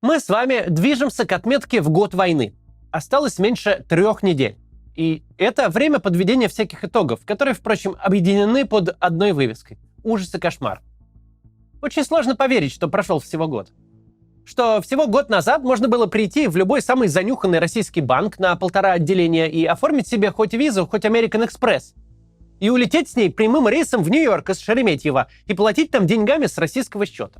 Мы с вами движемся к отметке в год войны. Осталось меньше 3 недель. И это время подведения всяких итогов, которые, впрочем, объединены под одной вывеской – ужас и кошмар. Очень сложно поверить, что прошел всего год. Что всего год назад можно было прийти в любой самый занюханный российский банк на 1,5 отделения и оформить себе хоть визу, хоть American Express. И улететь с ней прямым рейсом в Нью-Йорк из Шереметьево и платить там деньгами с российского счета.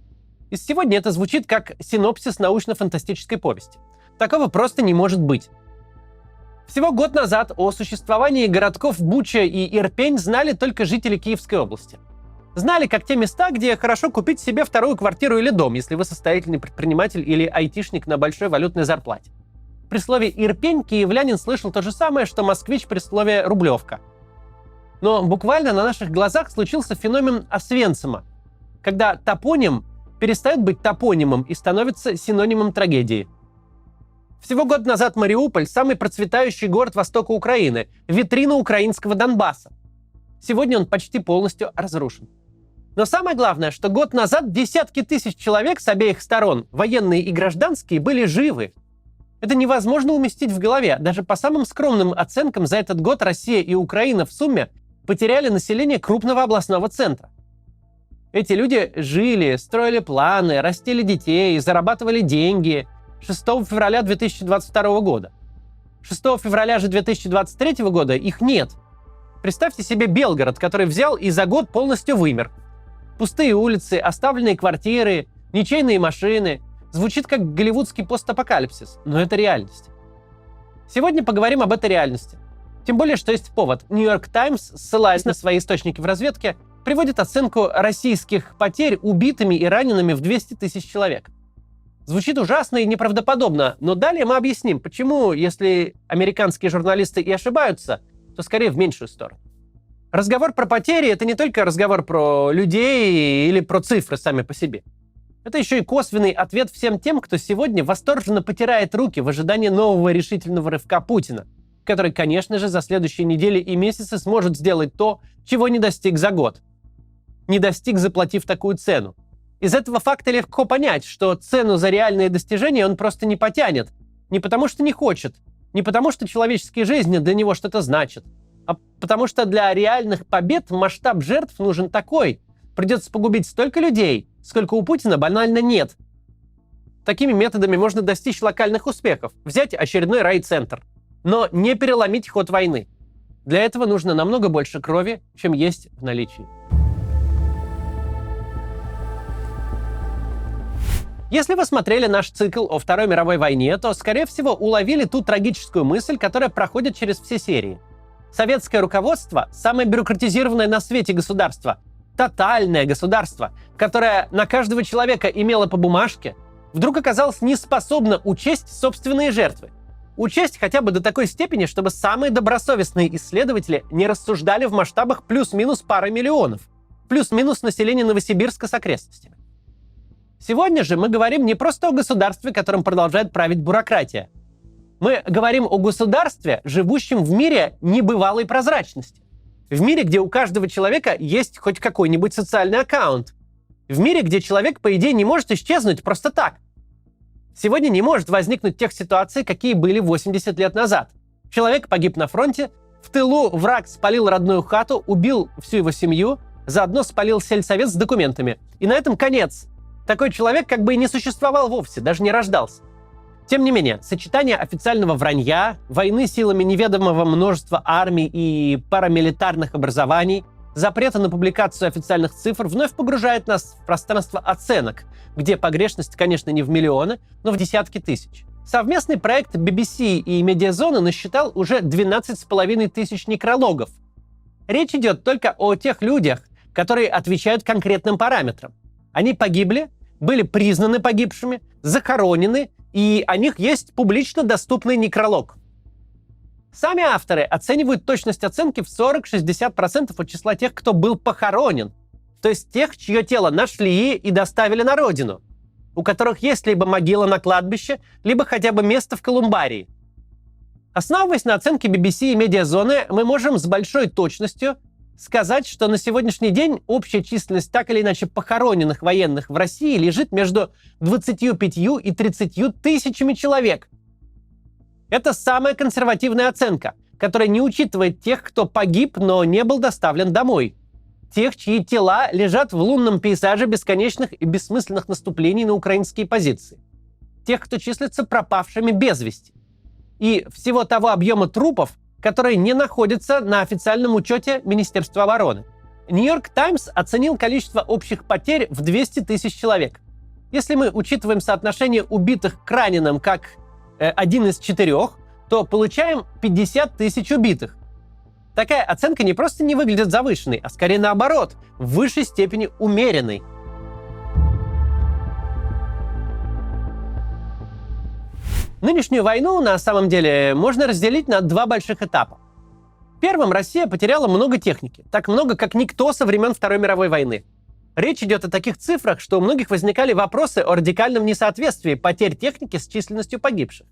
И сегодня это звучит как синопсис научно-фантастической повести. Такого просто не может быть. Всего год назад о существовании городков Буча и Ирпень знали только жители Киевской области. Знали как те места, где хорошо купить себе вторую квартиру или дом, если вы состоятельный предприниматель или айтишник на большой валютной зарплате. При слове «Ирпень» киевлянин слышал то же самое, что москвич при слове «Рублевка». Но буквально на наших глазах случился феномен Освенцима, когда топоним перестает быть топонимом и становится синонимом трагедии. Всего год назад Мариуполь – самый процветающий город востока Украины, витрина украинского Донбасса. Сегодня он почти полностью разрушен. Но самое главное, что год назад десятки тысяч человек с обеих сторон, военные и гражданские, были живы. Это невозможно уместить в голове. Даже по самым скромным оценкам за этот год Россия и Украина в сумме потеряли население крупного областного центра. Эти люди жили, строили планы, растили детей, зарабатывали деньги 6 февраля 2022 года. 6 февраля же 2023 года их нет. Представьте себе Белгород, который взял и за год полностью вымер. Пустые улицы, оставленные квартиры, ничейные машины. Звучит как голливудский постапокалипсис, но это реальность. Сегодня поговорим об этой реальности. Тем более, что есть повод. New York Times, ссылаясь на свои источники в разведке, приводит оценку российских потерь убитыми и ранеными в 200 тысяч человек. Звучит ужасно и неправдоподобно, но далее мы объясним, почему, если американские журналисты и ошибаются, то скорее в меньшую сторону. Разговор про потери – это не только разговор про людей или про цифры сами по себе. Это еще и косвенный ответ всем тем, кто сегодня восторженно потирает руки в ожидании нового решительного рывка Путина, который, конечно же, за следующие недели и месяцы сможет сделать то, чего не достиг за год. Не достиг, заплатив такую цену. Из этого факта легко понять, что цену за реальные достижения он просто не потянет. Не потому что не хочет, не потому что человеческие жизни для него что-то значат, а потому что для реальных побед масштаб жертв нужен такой. Придется погубить столько людей, сколько у Путина банально нет. Такими методами можно достичь локальных успехов, взять очередной райцентр, но не переломить ход войны. Для этого нужно намного больше крови, чем есть в наличии. Если вы смотрели наш цикл о Второй мировой войне, то, скорее всего, уловили ту трагическую мысль, которая проходит через все серии. Советское руководство – самое бюрократизированное на свете государство, тотальное государство, которое на каждого человека имело по бумажке, вдруг оказалось не способно учесть собственные жертвы. Учесть хотя бы до такой степени, чтобы самые добросовестные исследователи не рассуждали в масштабах плюс-минус пары миллионов, плюс-минус население Новосибирска с окрестностями. Сегодня же мы говорим не просто о государстве, которым продолжает править бюрократия. Мы говорим о государстве, живущем в мире небывалой прозрачности. В мире, где у каждого человека есть хоть какой-нибудь социальный аккаунт. В мире, где человек, по идее, не может исчезнуть просто так. Сегодня не может возникнуть тех ситуаций, какие были 80 лет назад. Человек погиб на фронте, в тылу враг спалил родную хату, убил всю его семью, заодно спалил сельсовет с документами. И на этом конец. Такой человек как бы и не существовал вовсе, даже не рождался. Тем не менее, сочетание официального вранья, войны силами неведомого множества армий и парамилитарных образований, запрета на публикацию официальных цифр вновь погружает нас в пространство оценок, где погрешность, конечно, не в миллионы, но в десятки тысяч. Совместный проект BBC и Медиазона насчитал уже 12,5 тысяч некрологов. Речь идет только о тех людях, которые отвечают конкретным параметрам. Они погибли, были признаны погибшими, захоронены, и о них есть публично доступный некролог. Сами авторы оценивают точность оценки в 40-60% от числа тех, кто был похоронен, то есть тех, чье тело нашли и доставили на родину, у которых есть либо могила на кладбище, либо хотя бы место в колумбарии. Основываясь на оценке BBC и Медиазоны, мы можем с большой точностью сказать, что на сегодняшний день общая численность так или иначе похороненных военных в России лежит между 25 и 30 тысячами человек. Это самая консервативная оценка, которая не учитывает тех, кто погиб, но не был доставлен домой. Тех, чьи тела лежат в лунном пейзаже бесконечных и бессмысленных наступлений на украинские позиции. Тех, кто числится пропавшими без вести. И всего того объема трупов, которые не находятся на официальном учете Министерства обороны. Нью-Йорк Таймс оценил количество общих потерь в 200 тысяч человек. Если мы учитываем соотношение убитых к раненым как 1 из 4, то получаем 50 тысяч убитых. Такая оценка не просто не выглядит завышенной, а скорее наоборот, в высшей степени умеренной. Нынешнюю войну, на самом деле, можно разделить на два больших этапа. Первым Россия потеряла много техники. Так много, как никто со времен Второй мировой войны. Речь идет о таких цифрах, что у многих возникали вопросы о радикальном несоответствии потерь техники с численностью погибших.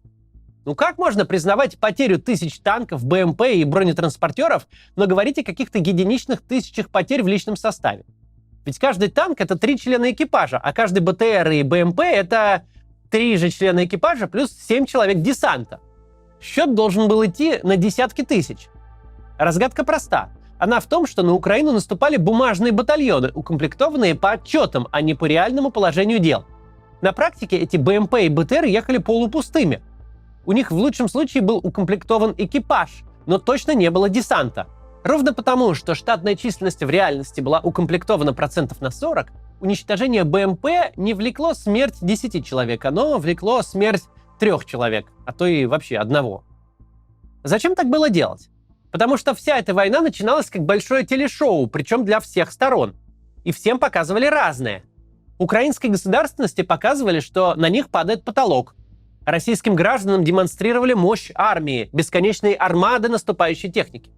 Ну как можно признавать потерю тысяч танков, БМП и бронетранспортеров, но говорить о каких-то единичных тысячах потерь в личном составе? Ведь каждый танк — это 3 члена экипажа, а каждый БТР и БМП — это 3 же члена экипажа плюс 7 человек десанта. Счет должен был идти на десятки тысяч. Разгадка проста. Она в том, что на Украину наступали бумажные батальоны, укомплектованные по отчетам, а не по реальному положению дел. На практике эти БМП и БТР ехали полупустыми. У них в лучшем случае был укомплектован экипаж, но точно не было десанта. Ровно потому, что штатная численность в реальности была укомплектована процентов на 40, уничтожение БМП не влекло смерть 10 человек, оно влекло смерть 3 человек, а то и вообще 1. Зачем так было делать? Потому что вся эта война начиналась как большое телешоу, причем для всех сторон. И всем показывали разное. Украинской государственности показывали, что на них падает потолок. Российским гражданам демонстрировали мощь армии, бесконечные армады наступающей техники.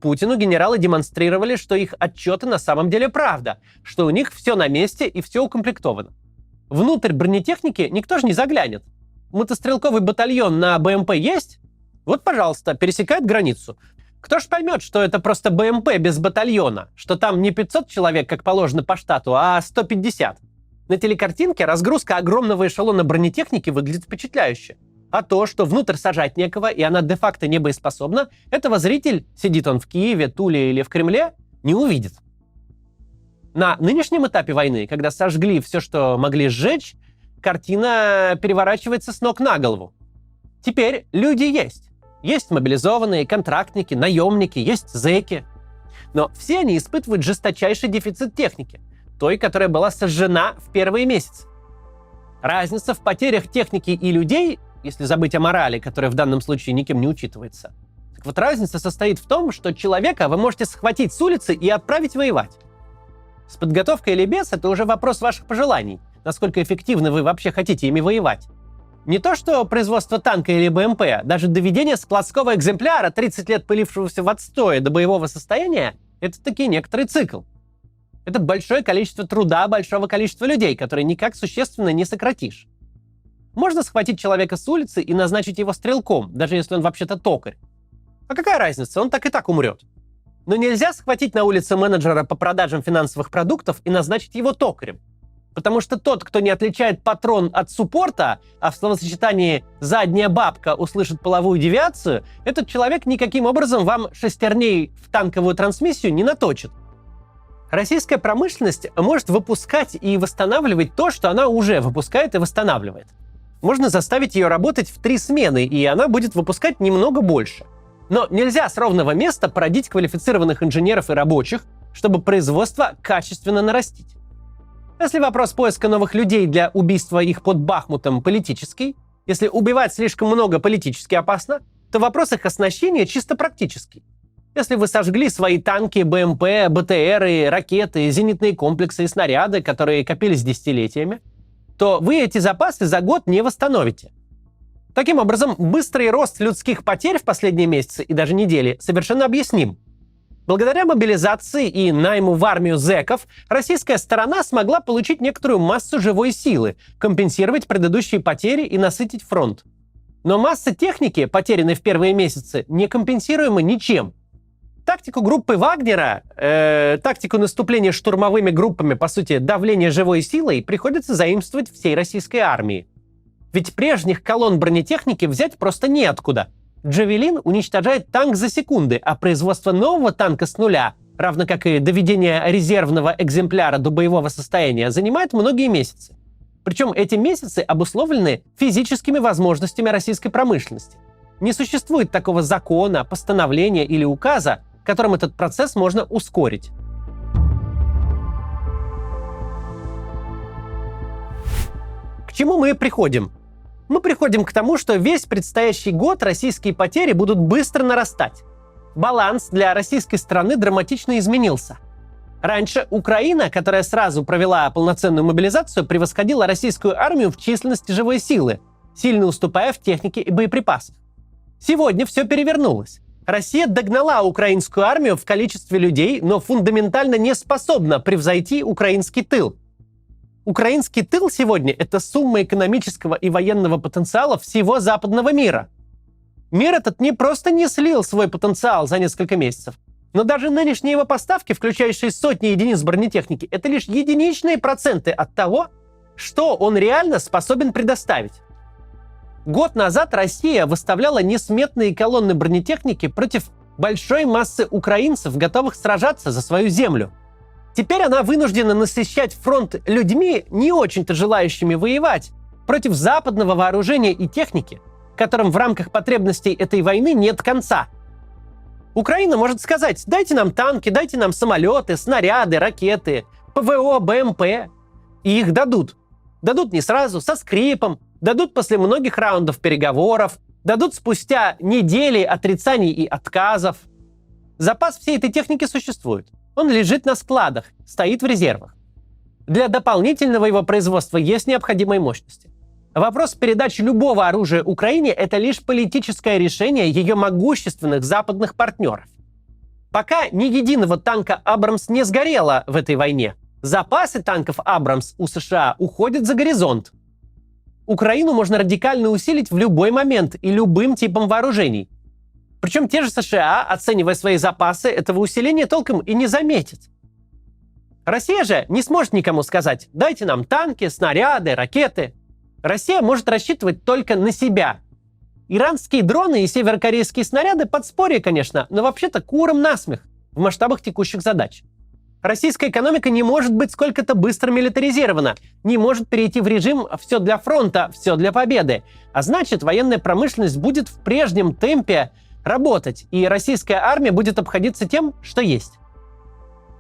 Путину генералы демонстрировали, что их отчеты на самом деле правда, что у них все на месте и все укомплектовано. Внутрь бронетехники никто же не заглянет. Мотострелковый батальон на БМП есть? Вот, пожалуйста, пересекает границу. Кто ж поймет, что это просто БМП без батальона, что там не 500 человек, как положено по штату, а 150? На телекартинке разгрузка огромного эшелона бронетехники выглядит впечатляюще. А то, что внутрь сажать некого, и она де-факто не боеспособна, этого зритель, сидит он в Киеве, Туле или в Кремле, не увидит. На нынешнем этапе войны, когда сожгли все, что могли сжечь, картина переворачивается с ног на голову. Теперь люди есть. Есть мобилизованные, контрактники, наемники, есть зэки. Но все они испытывают жесточайший дефицит техники, той, которая была сожжена в первые месяцы. Разница в потерях техники и людей, если забыть о морали, которая в данном случае никем не учитывается. Так вот, разница состоит в том, что человека вы можете схватить с улицы и отправить воевать. С подготовкой или без — это уже вопрос ваших пожеланий, насколько эффективно вы вообще хотите ими воевать. Не то что производство танка или БМП, даже доведение складского экземпляра, 30 лет пылившегося в отстое, до боевого состояния — это таки некоторый цикл. Это большое количество труда большого количества людей, которые никак существенно не сократишь. Можно схватить человека с улицы и назначить его стрелком, даже если он вообще-то токарь. А какая разница, он так и так умрет. Но нельзя схватить на улице менеджера по продажам финансовых продуктов и назначить его токарем. Потому что тот, кто не отличает патрон от суппорта, а в словосочетании «задняя бабка» услышит половую девиацию, этот человек никаким образом вам шестерней в танковую трансмиссию не наточит. Российская промышленность может выпускать и восстанавливать то, что она уже выпускает и восстанавливает. Можно заставить ее работать в 3 смены, и она будет выпускать немного больше. Но нельзя с ровного места породить квалифицированных инженеров и рабочих, чтобы производство качественно нарастить. Если вопрос поиска новых людей для убийства их под Бахмутом политический, если убивать слишком много политически опасно, то вопрос их оснащения чисто практический. Если вы сожгли свои танки, БМП, БТРы, ракеты, зенитные комплексы и снаряды, которые копились десятилетиями, то вы эти запасы за год не восстановите. Таким образом, быстрый рост людских потерь в последние месяцы и даже недели совершенно объясним. Благодаря мобилизации и найму в армию зэков российская сторона смогла получить некоторую массу живой силы, компенсировать предыдущие потери и насытить фронт. Но масса техники, потерянной в первые месяцы, не компенсируема ничем. Тактику группы Вагнера, тактику наступления штурмовыми группами, по сути, давления живой силой, приходится заимствовать всей российской армии. Ведь прежних колонн бронетехники взять просто неоткуда. «Джавелин» уничтожает танк за секунды, а производство нового танка с нуля, равно как и доведение резервного экземпляра до боевого состояния, занимает многие месяцы. Причем эти месяцы обусловлены физическими возможностями российской промышленности. Не существует такого закона, постановления или указа, которым этот процесс можно ускорить. К чему мы приходим? Мы приходим к тому, что весь предстоящий год российские потери будут быстро нарастать. Баланс для российской страны драматично изменился. Раньше Украина, которая сразу провела полноценную мобилизацию, превосходила российскую армию в численности живой силы, сильно уступая в технике и боеприпасах. Сегодня все перевернулось. Россия догнала украинскую армию в количестве людей, но фундаментально не способна превзойти украинский тыл. Украинский тыл сегодня – это сумма экономического и военного потенциала всего западного мира. Мир этот не просто не слил свой потенциал за несколько месяцев, но даже нынешние его поставки, включающие сотни единиц бронетехники, это лишь единичные проценты от того, что он реально способен предоставить. Год назад Россия выставляла несметные колонны бронетехники против большой массы украинцев, готовых сражаться за свою землю. Теперь она вынуждена насыщать фронт людьми, не очень-то желающими воевать, против западного вооружения и техники, которым в рамках потребностей этой войны нет конца. Украина может сказать: дайте нам танки, дайте нам самолеты, снаряды, ракеты, ПВО, БМП. И их дадут. Дадут не сразу, со скрипом, дадут после многих раундов переговоров, дадут спустя недели отрицаний и отказов. Запас всей этой техники существует. Он лежит на складах, стоит в резервах. Для дополнительного его производства есть необходимые мощности. Вопрос передачи любого оружия Украине – это лишь политическое решение ее могущественных западных партнеров. Пока ни единого танка «Абрамс» не сгорело в этой войне, запасы танков «Абрамс» у США уходят за горизонт. Украину можно радикально усилить в любой момент и любым типом вооружений. Причем те же США, оценивая свои запасы, этого усиления толком и не заметят. Россия же не сможет никому сказать: дайте нам танки, снаряды, ракеты. Россия может рассчитывать только на себя. Иранские дроны и северокорейские снаряды — подспорье, конечно, но вообще-то курам насмех в масштабах текущих задач. Российская экономика не может быть сколько-то быстро милитаризирована, не может перейти в режим «все для фронта, все для победы». А значит, военная промышленность будет в прежнем темпе работать, и российская армия будет обходиться тем, что есть.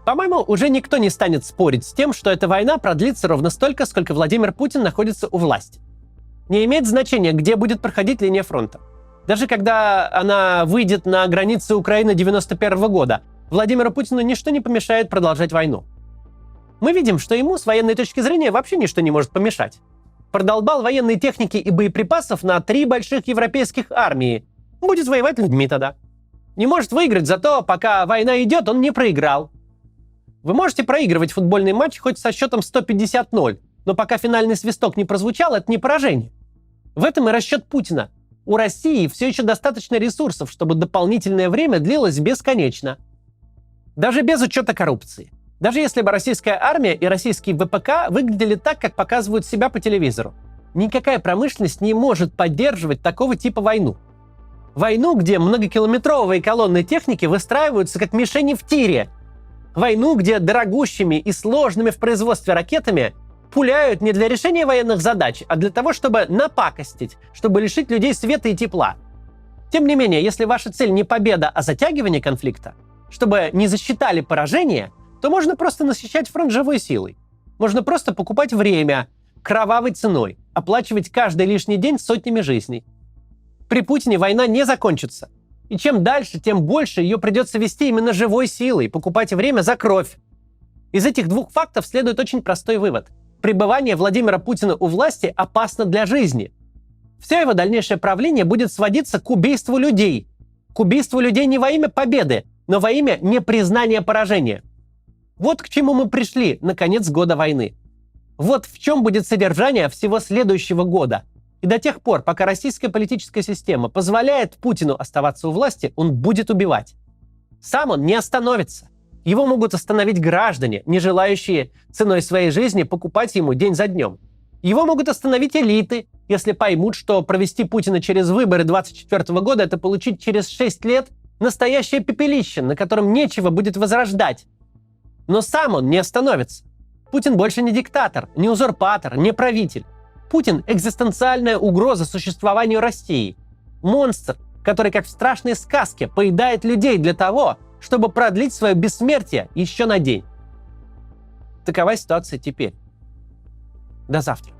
По-моему, уже никто не станет спорить с тем, что эта война продлится ровно столько, сколько Владимир Путин находится у власти. Не имеет значения, где будет проходить линия фронта. Даже когда она выйдет на границы Украины 1991 года, Владимиру Путину ничто не помешает продолжать войну. Мы видим, что ему с военной точки зрения вообще ничто не может помешать. Продолбал военной техники и боеприпасов на 3 больших европейских армии. Будет воевать людьми тогда. Не может выиграть, зато пока война идет, он не проиграл. Вы можете проигрывать футбольный матч хоть со счетом 150-0, но пока финальный свисток не прозвучал, это не поражение. В этом и расчет Путина. У России все еще достаточно ресурсов, чтобы дополнительное время длилось бесконечно. Даже без учета коррупции. Даже если бы российская армия и российские ВПК выглядели так, как показывают себя по телевизору. Никакая промышленность не может поддерживать такого типа войну. Войну, где многокилометровые колонны техники выстраиваются как мишени в тире. Войну, где дорогущими и сложными в производстве ракетами пуляют не для решения военных задач, а для того, чтобы напакостить, чтобы лишить людей света и тепла. Тем не менее, если ваша цель не победа, а затягивание конфликта, чтобы не засчитали поражение, то можно просто насыщать фронт живой силой. Можно просто покупать время кровавой ценой, оплачивать каждый лишний день сотнями жизней. При Путине война не закончится. И чем дальше, тем больше ее придется вести именно живой силой, покупать время за кровь. Из этих 2 фактов следует очень простой вывод. Пребывание Владимира Путина у власти опасно для жизни. Все его дальнейшее правление будет сводиться к убийству людей. К убийству людей не во имя победы, но во имя непризнания поражения. Вот к чему мы пришли на конец года войны. Вот в чем будет содержание всего следующего года. И до тех пор, пока российская политическая система позволяет Путину оставаться у власти, он будет убивать. Сам он не остановится. Его могут остановить граждане, не желающие ценой своей жизни покупать ему день за днем. Его могут остановить элиты, если поймут, что провести Путина через выборы 2024 года – это получить через 6 лет настоящее пепелище, на котором нечего будет возрождать. Но сам он не остановится. Путин больше не диктатор, не узурпатор, не правитель. Путин – экзистенциальная угроза существованию России. Монстр, который, как в страшной сказке, поедает людей для того, чтобы продлить свое бессмертие еще на день. Такова ситуация теперь. До завтра.